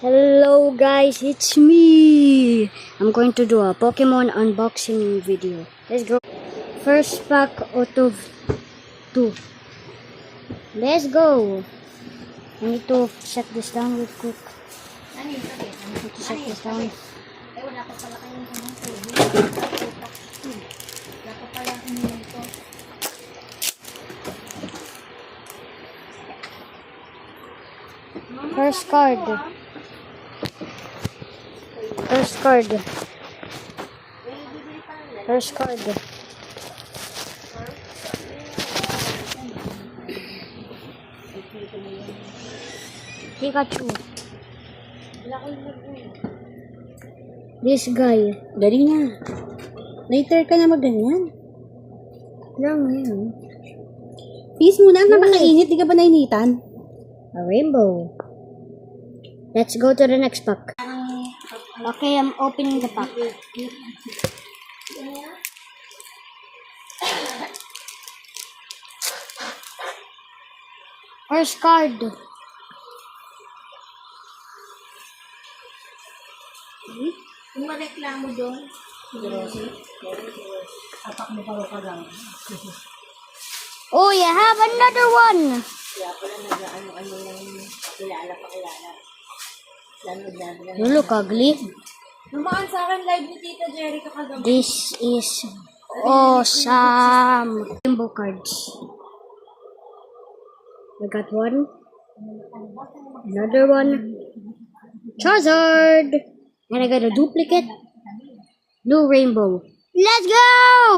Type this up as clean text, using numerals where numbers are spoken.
Hello guys, it's me. I'm going to do a Pokemon unboxing video. Let's go. First pack out of 2. Let's go. I need to set this down real quick. I need to set this down. Wala pa pala kayong tubig. Wala pa pala ito. First card. First card. First card. Pikachu. This guy. Dali na. Later ka na magganyan. Lang yun. Peace muna, napakainit. Di ka ba nainitan? A rainbow. Let's go to the next pack. Okay, I'm opening the pack. First card. Kung mareklamo doon, apak mo pa lang. Oh, you have another one. Kaya pala nag-ano-ano yung kilala pa kilala. You look ugly. Lumaan sa akin live ni Tita Jerry kagabi. This is awesome. Rainbow cards. I got one. Another one. Charizard. And I got a duplicate. Blue rainbow. Let's go!